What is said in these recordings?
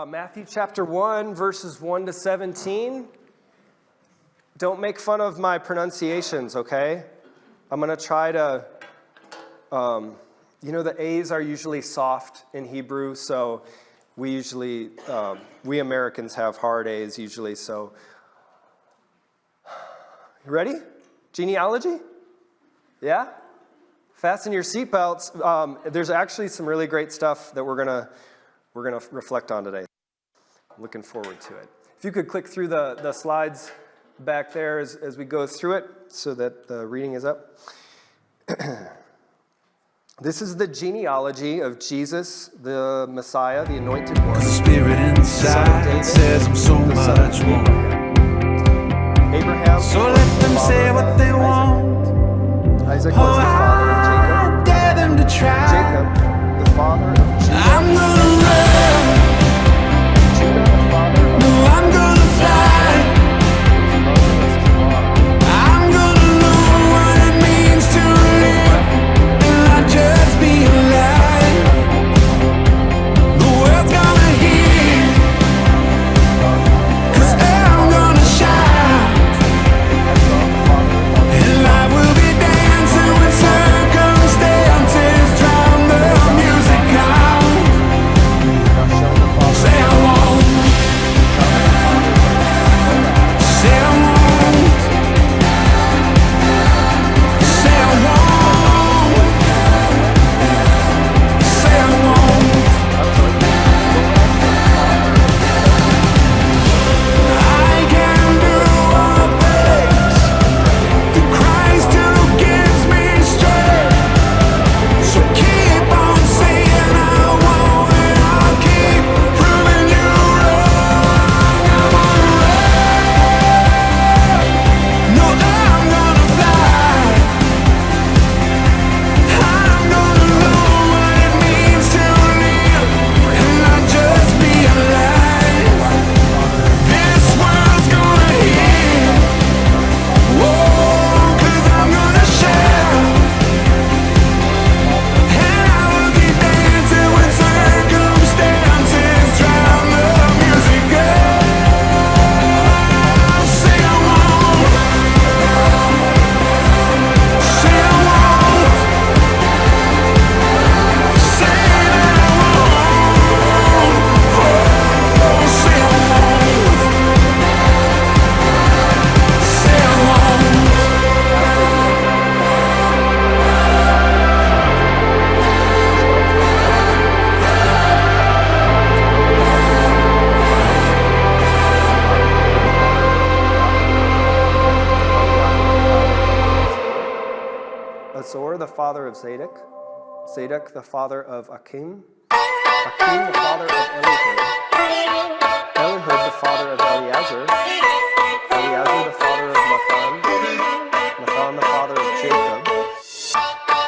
Matthew chapter 1, verses 1 to 17. Don't make fun of my pronunciations, okay? I'm going to try to, the A's are usually soft in Hebrew, so we Americans have hard A's usually, so. You ready? Genealogy? Yeah? Fasten your seatbelts. There's actually some really great stuff that we're gonna reflect on today. I'm looking forward to it. If you could click through the slides back there as we go through it so that the reading is up. This is the genealogy of Jesus, the Messiah, the Anointed One. The Spirit inside David, says I'm so much more. Abraham. So let them say what they want. Isaac was the father of Jacob. I dare them to try. Jacob, the father of Judah. I'm gonna run. Judah, the father of No, I'm gonna fly. I'm gonna know what it means to live and not just be alive. The world's gonna hear, 'cause I'm gonna shine. And life will be dancing when circumstances drown the music out. Say I won't. Say I won't. Say I won't. Say I won't. I can do all things through Christ who gives me strength. So keep on saying I won't, and I'll keep proving you wrong. I'm gonna run. No, I'm gonna fly. I'm gonna know what it means to live and not just be alive. This world's gonna hear. Whoa, 'cause I'm gonna shout. And I will keep dancing when circumstances drown the music out. Say I won't. Say I won't. Say that I won't. Oh, say I won't. Say I won't. Azor, the father of Zadok. Zadok, the father of Achim. Achim, the father of Elihud. Elihud, the father of Eleazar. Eleazar, the father of Mathan. Mathan, the father of Jacob.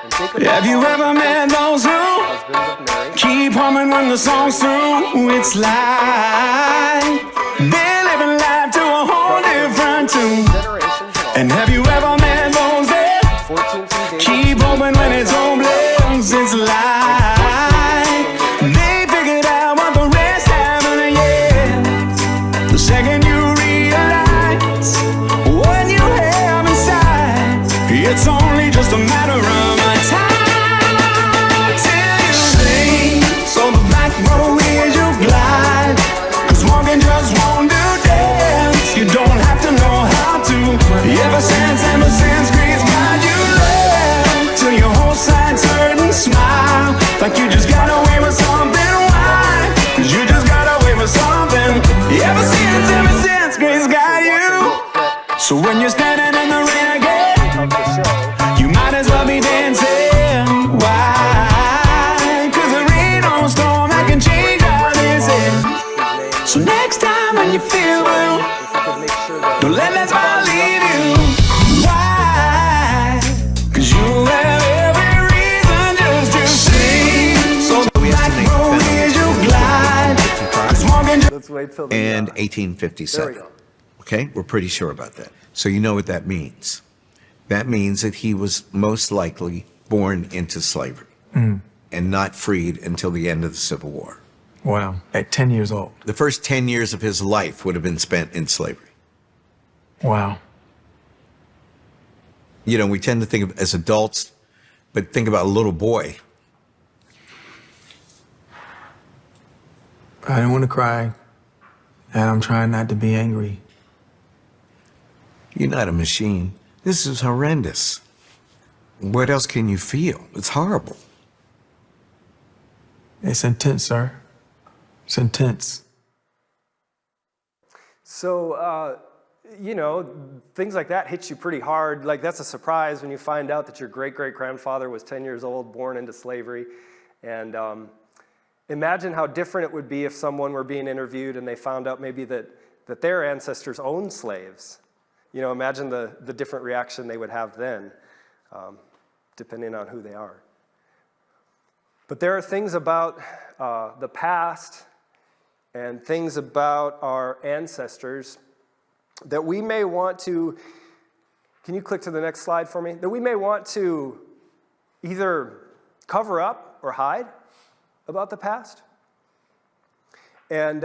And Jacob, the Have you father ever of met those who husband of Mary. keep humming when the song's through? It's like they're living life to a whole different tune. Generations And have you ever met those that 14 from David. keep hoping when it's hopeless? It's like they figured out what the rest haven't yet. The second you realize what you have inside, it's only just a matter of time till you sing. So the back row is you glide, 'cause walking just won't do dance. You don't have to know how to. Ever since Greece got you left, till your whole side's hurt and smile, like you just got away with something. Why? 'Cause you just got away with something. Ever since Greece got you. So when you're standing in the rain again, Of the show. you might as well be dancing. Why? 'Cause there ain't no storm that can change how this is. So next time when you feel blue, If you could make sure that don't let that smile leave you. Why? 'Cause you have every reason just to sing. So the black road is you glide, 'cause walking just let's wait till the And there we 1857. go. Okay, we're pretty sure about that. So you know what that means. That means that he was most likely born into slavery and not freed until the end of the Civil War. Wow. At 10 years old. The first 10 years of his life would have been spent in slavery. Wow. You know, we tend to think of as adults, but think about a little boy. I don't want to cry, and I'm trying not to be angry. You're not a machine. This is horrendous. What else can you feel? It's horrible. It's intense, sir. It's intense. So, you know, things like that hit you pretty hard. Like, that's a surprise when you find out that your great-great-grandfather was 10 years old, born into slavery. And imagine how different it would be if someone were being interviewed and they found out maybe that their ancestors owned slaves. You know, imagine the different reaction they would have then, depending on who they are. But there are things about the past and things about our ancestors that we may want to, can you click to the next slide for me? That we may want to either cover up or hide about the past. And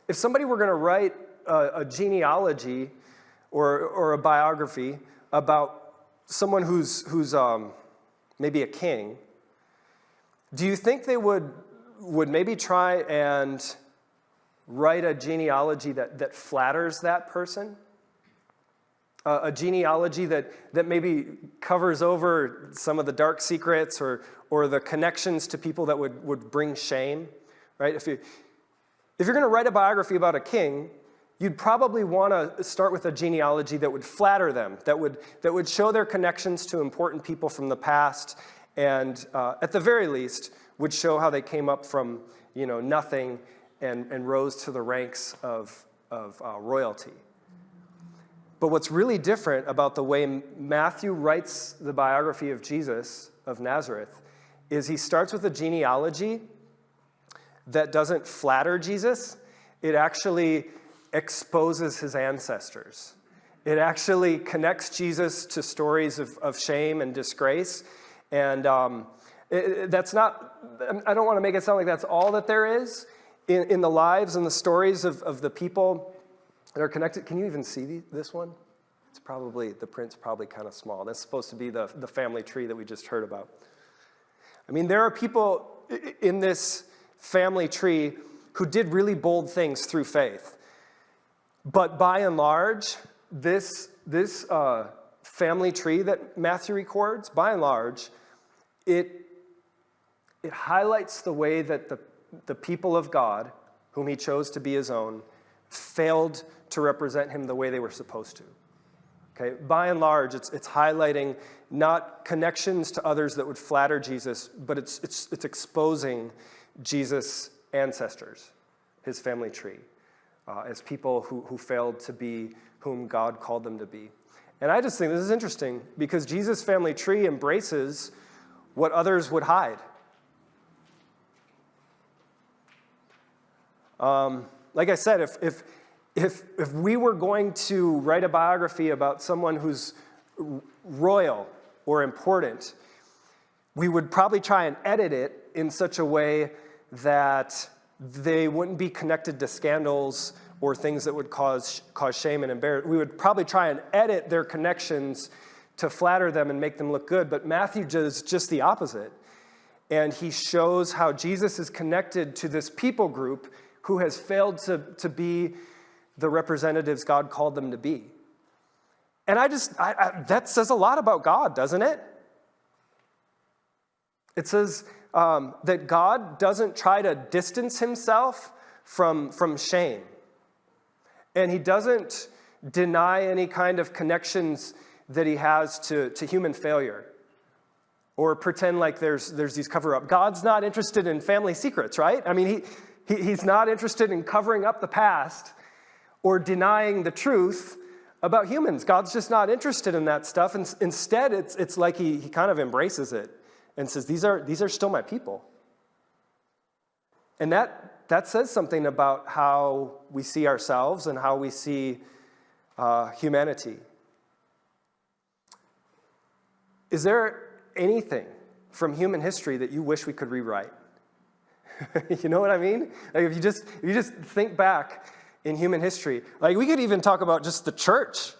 if somebody were going to write a genealogy or a biography about someone who's maybe a king, do you think they would maybe try and write a genealogy that flatters that person? A genealogy that maybe covers over some of the dark secrets or the connections to people that would bring shame, right? If you're going to write a biography about a king, you'd probably want to start with a genealogy that would flatter them, that would show their connections to important people from the past, and at the very least would show how they came up from nothing and rose to the ranks of royalty. But what's really different about the way Matthew writes the biography of Jesus of Nazareth is he starts with a genealogy that doesn't flatter Jesus. It actually exposes his ancestors. It actually connects Jesus to stories of shame and disgrace. And that's not, I don't want to make it sound like that's all that there is in the lives and the stories of the people that are connected. Can you even see this one? It's probably, the print's probably kind of small. That's supposed to be the family tree that we just heard about. I mean, there are people in this family tree who did really bold things through faith. But by and large, this family tree that Matthew records, by and large, it highlights the way that the people of God, whom he chose to be his own, failed to represent him the way they were supposed to. Okay? By and large, it's highlighting not connections to others that would flatter Jesus, but it's exposing Jesus' ancestors, his family tree, as people who failed to be whom God called them to be. And I just think this is interesting because Jesus' family tree embraces what others would hide. Like I said, if we were going to write a biography about someone who's royal or important, we would probably try and edit it in such a way that they wouldn't be connected to scandals or things that would cause shame and embarrassment. We would probably try and edit their connections to flatter them and make them look good. But Matthew does just the opposite. And he shows how Jesus is connected to this people group who has failed to be the representatives God called them to be. And that says a lot about God, doesn't it? It says that God doesn't try to distance himself from shame. And he doesn't deny any kind of connections that he has to human failure or pretend like there's these cover-up. God's not interested in family secrets, right? I mean, he's not interested in covering up the past or denying the truth about humans. God's just not interested in that stuff. And instead, it's like he kind of embraces it and says, these are still my people. And that says something about how we see ourselves and how we see humanity. Is there anything from human history that you wish we could rewrite? You know what I mean? Like if you just think back in human history, like we could even talk about just the church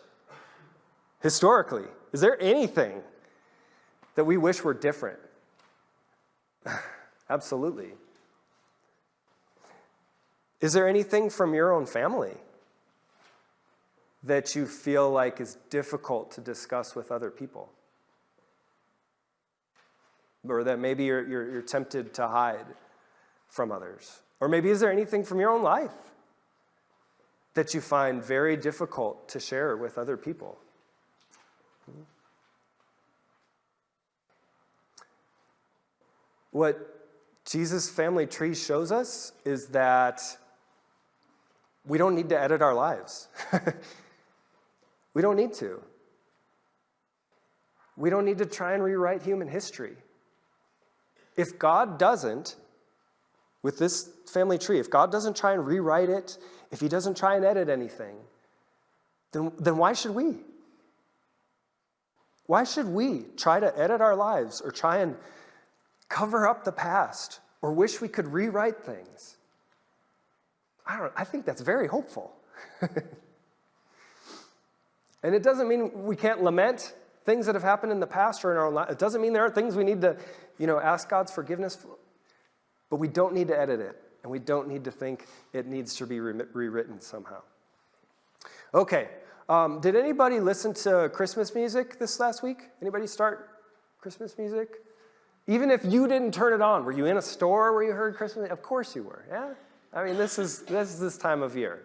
historically. Is there anything that we wish were different? Absolutely. Is there anything from your own family that you feel like is difficult to discuss with other people? Or that maybe you're tempted to hide from others? Or maybe is there anything from your own life that you find very difficult to share with other people? What Jesus' family tree shows us is that we don't need to edit our lives. We don't need to. We don't need to try and rewrite human history. If God doesn't, with this family tree, if God doesn't try and rewrite it, if he doesn't try and edit anything, then why should we? Why should we try to edit our lives or try and cover up the past or wish we could rewrite things? I think that's very hopeful. And it doesn't mean we can't lament things that have happened in the past or in our life. It doesn't mean there are things we need to, ask God's forgiveness for. But we don't need to edit it, and we don't need to think it needs to be rewritten somehow. Okay, did anybody listen to Christmas music this last week? Anybody start Christmas music? Even if you didn't turn it on, were you in a store where you heard Christmas? Of course you were, yeah? I mean, this is this time of year.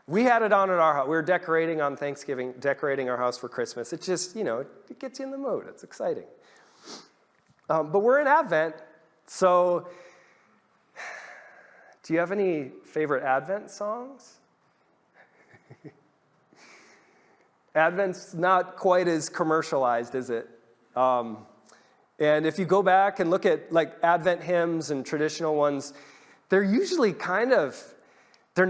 We had it on at our house. We were decorating on Thanksgiving, decorating our house for Christmas. It just, it gets you in the mood. It's exciting. But we're in Advent, so do you have any favorite Advent songs? Advent's not quite as commercialized, is it? And if you go back and look at like Advent hymns and traditional ones, they're usually this is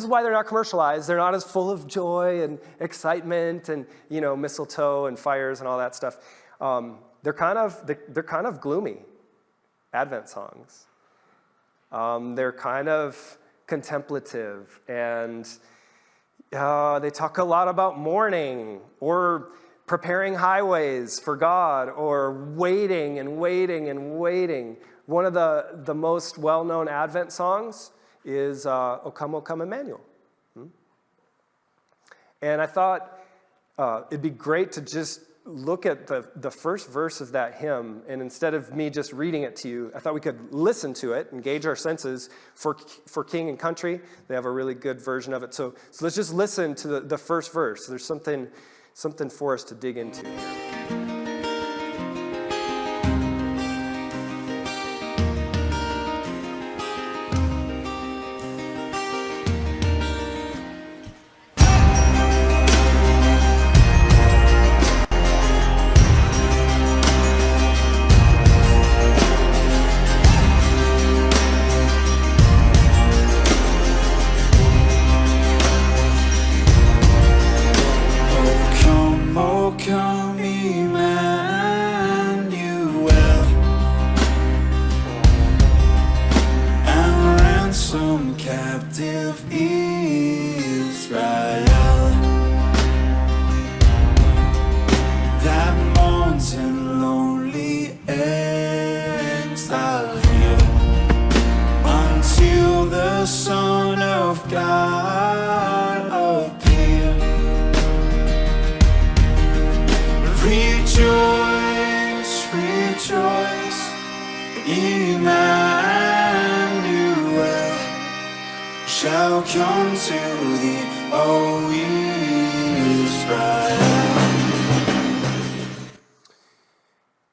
why they're not commercialized. They're not as full of joy and excitement and, mistletoe and fires and all that stuff. They're kind of gloomy, Advent songs. They're kind of contemplative, and they talk a lot about mourning or preparing highways for God or waiting and waiting and waiting. One of the most well-known Advent songs is O Come, Emmanuel. And I thought it'd be great to just look at the first verse of that hymn, and instead of me just reading it to you, I thought we could listen to it, engage our senses for King and Country. They have a really good version of it. So let's just listen to the first verse. There's something for us to dig into here.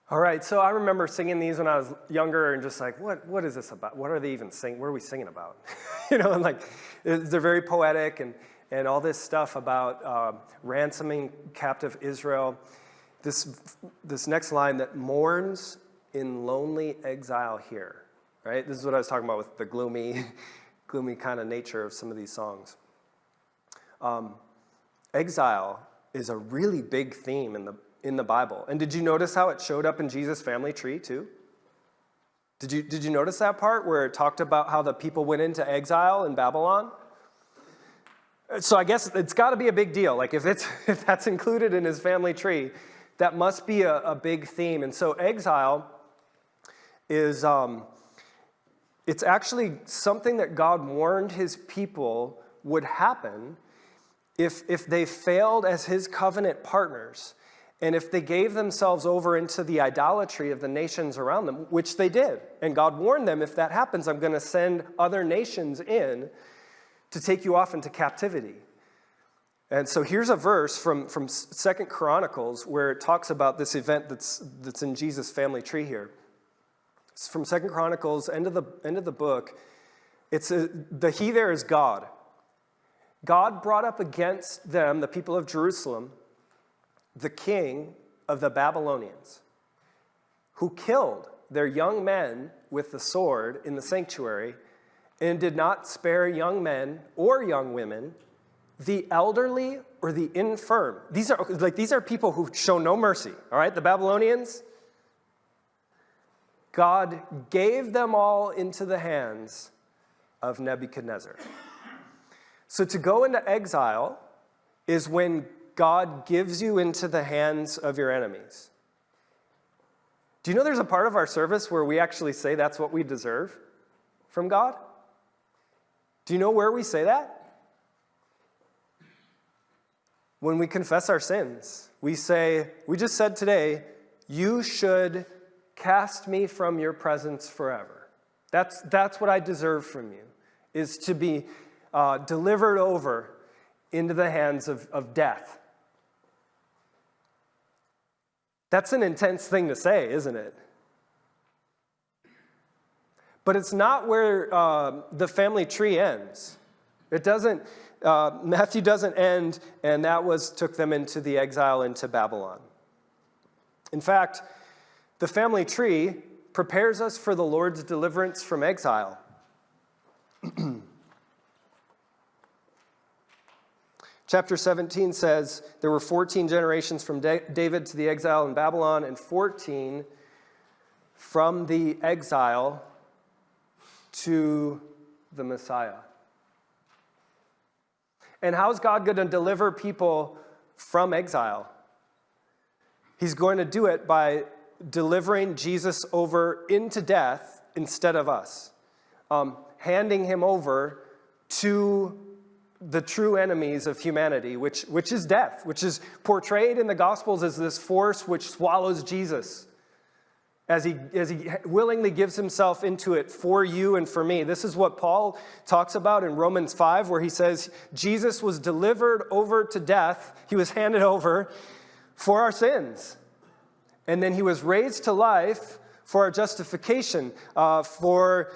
All right, so I remember singing these when I was younger and just like, what is this about? What are they even singing? What are we singing about? And like, they're very poetic and all this stuff about ransoming captive Israel. This next line, that mourns in lonely exile here, right? This is what I was talking about with the gloomy kind of nature of some of these songs. Exile is a really big theme in the Bible. And did you notice how it showed up in Jesus' family tree too? Did you notice that part where it talked about how the people went into exile in Babylon? So I guess it's got to be a big deal. Like if that's included in his family tree, that must be a big theme. And so exile is it's actually something that God warned his people would happen if they failed as his covenant partners, and if they gave themselves over into the idolatry of the nations around them, which they did. And God warned them, if that happens, I'm going to send other nations in to take you off into captivity. And so here's a verse from 2 Chronicles where it talks about this event that's in Jesus' family tree here. It's from 2 Chronicles, end of the book. The he there is God. God brought up against them, the people of Jerusalem, the king of the Babylonians, who killed their young men with the sword in the sanctuary and did not spare young men or young women, the elderly or the infirm. These are people who show no mercy, all right? The Babylonians, God gave them all into the hands of Nebuchadnezzar. So to go into exile is when God gives you into the hands of your enemies. Do you know there's a part of our service where we actually say that's what we deserve from God? Do you know where we say that? When we confess our sins. We just said today, you should cast me from your presence forever. That's what I deserve from you, is to be delivered over into the hands of death. That's an intense thing to say, isn't it? But it's not where the family tree ends. It doesn't, Matthew doesn't end, and that took them into the exile into Babylon. In fact, the family tree prepares us for the Lord's deliverance from exile. Chapter 17 says, there were 14 generations from David to the exile in Babylon, and 14 from the exile to the Messiah. And how is God going to deliver people from exile? He's going to do it by delivering Jesus over into death instead of us. Handing him over to the true enemies of humanity, which is death, which is portrayed in the Gospels as this force which swallows Jesus as he willingly gives himself into it for you and for me. This is what Paul talks about in Romans 5, where he says, Jesus was delivered over to death. He was handed over for our sins. And then he was raised to life for our justification, for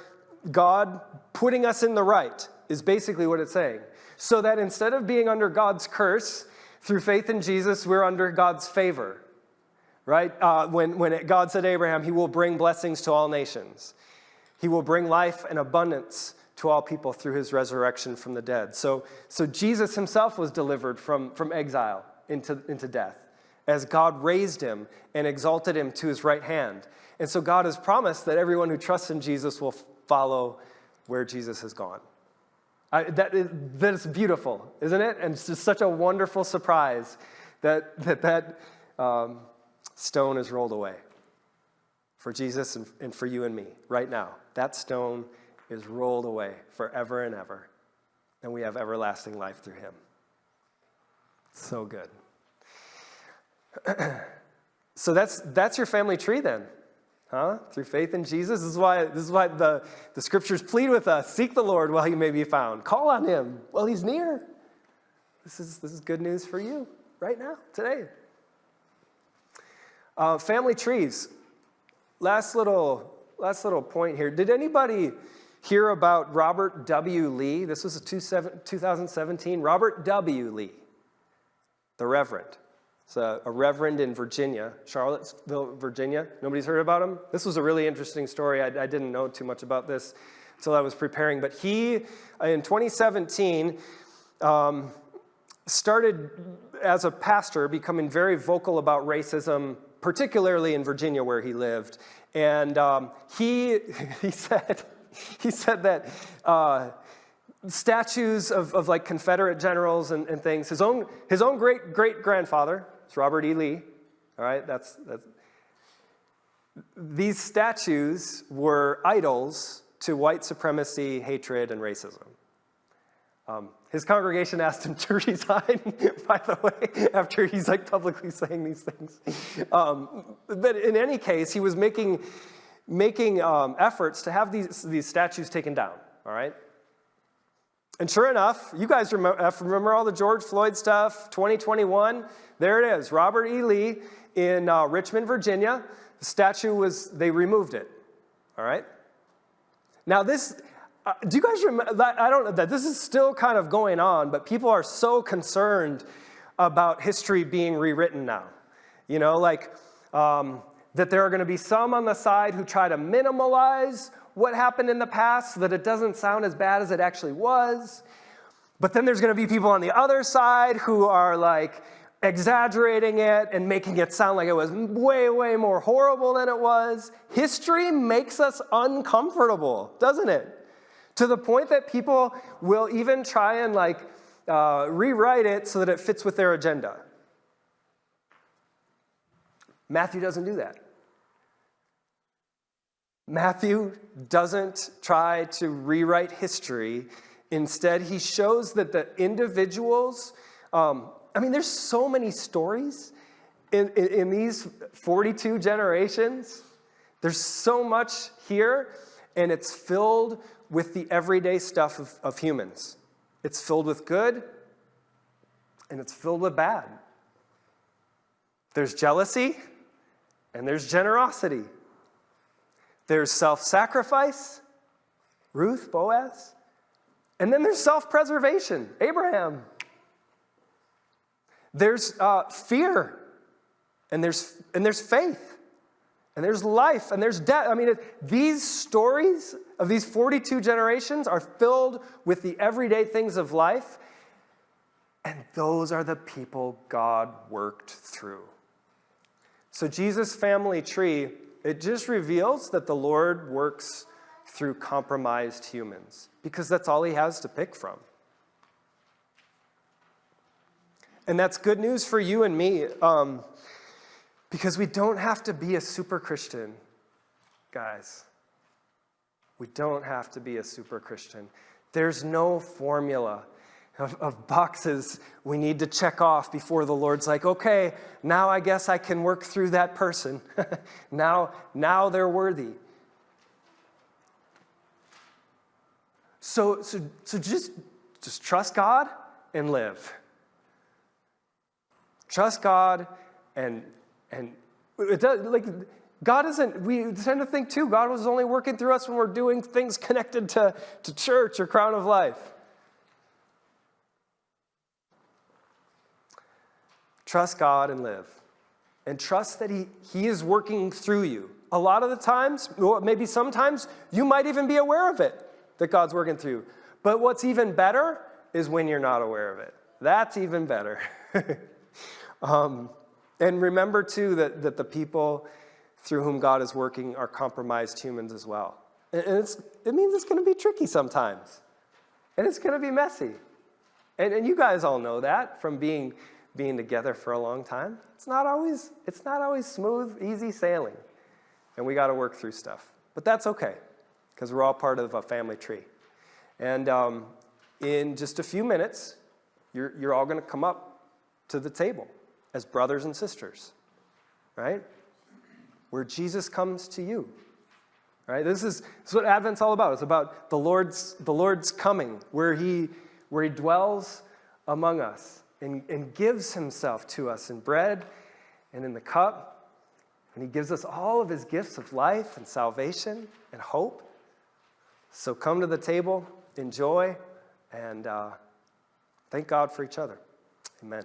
God putting us in the right, is basically what it's saying. So that instead of being under God's curse, through faith in Jesus, we're under God's favor. Right? When God said to Abraham, he will bring blessings to all nations. He will bring life and abundance to all people through his resurrection from the dead. So Jesus himself was delivered from exile into death, as God raised him and exalted him to his right hand. And so God has promised that everyone who trusts in Jesus will follow where Jesus has gone. That is beautiful, isn't it? And it's just such a wonderful surprise that stone is rolled away for Jesus and for you and me right now. That stone is rolled away forever and ever, and we have everlasting life through him. So good. So that's your family tree then, huh? Through faith in Jesus. This is why the scriptures plead with us: seek the Lord while he may be found. Call on him while he's near. This is good news for you right now, today. Family trees. Last little point here. Did anybody hear about Robert W. Lee? This was 2017. Robert W. Lee, the Reverend. It's a reverend in Virginia, Charlottesville, Virginia. Nobody's heard about him? This was a really interesting story. I didn't know too much about this until I was preparing. But he, in 2017, started as a pastor becoming very vocal about racism, particularly in Virginia where he lived. And he said that statues of like Confederate generals and things. His own great grandfather is Robert E. Lee. All right, that's these statues were idols to white supremacy, hatred, and racism. His congregation asked him to resign, by the way, after he's like publicly saying these things. But in any case, he was making efforts to have these statues taken down. All right. And sure enough, you guys remember all the George Floyd stuff, 2021? There it is, Robert E. Lee in Richmond, Virginia. The statue they removed it, all right? Now this, do you guys remember, I don't know, that this is still kind of going on, but people are so concerned about history being rewritten now. You know, like that there are going to be some on the side who try to minimalize what happened in the past so that it doesn't sound as bad as it actually was. But then there's going to be people on the other side who are like exaggerating it and making it sound like it was way, way more horrible than it was. History makes us uncomfortable, doesn't it? To the point that people will even try and like rewrite it so that it fits with their agenda. Matthew doesn't do that. Matthew doesn't try to rewrite history. Instead, he shows that the individuals, there's so many stories in these 42 generations. There's so much here, and it's filled with the everyday stuff of humans. It's filled with good, and it's filled with bad. There's jealousy, and there's generosity. There's self-sacrifice, Ruth, Boaz, and then there's self-preservation, Abraham. There's fear, and there's faith, and there's life, and there's death. These stories of these 42 generations are filled with the everyday things of life, and those are the people God worked through. So Jesus' family tree, it just reveals that the Lord works through compromised humans, because that's all he has to pick from. And that's good news for you and me, because we don't have to be a super Christian, guys. We don't have to be a super Christian. There's no formula of boxes we need to check off before the Lord's like, okay, now I guess I can work through that person. now they're worthy. So just trust God and live. Trust God and it does, like, God isn't, we tend to think too, God was only working through us when we're doing things connected to church or Crown of Life. Trust God and live. And trust that he is working through you. A lot of the times, or maybe sometimes, you might even be aware of it, that God's working through. But what's even better is when you're not aware of it. That's even better. And remember, too, that the people through whom God is working are compromised humans as well. And it means it's going to be tricky sometimes. And it's going to be messy. And you guys all know that from being together for a long time. It's not always smooth, easy sailing. And we got to work through stuff. But that's okay, because we're all part of a family tree. And in just a few minutes, you're all going to come up to the table as brothers and sisters, right? Where Jesus comes to you, right? This is what Advent's all about. It's about the Lord's coming, where he dwells among us and gives himself to us in bread and in the cup. And he gives us all of his gifts of life and salvation and hope. So come to the table, enjoy, and thank God for each other. Amen.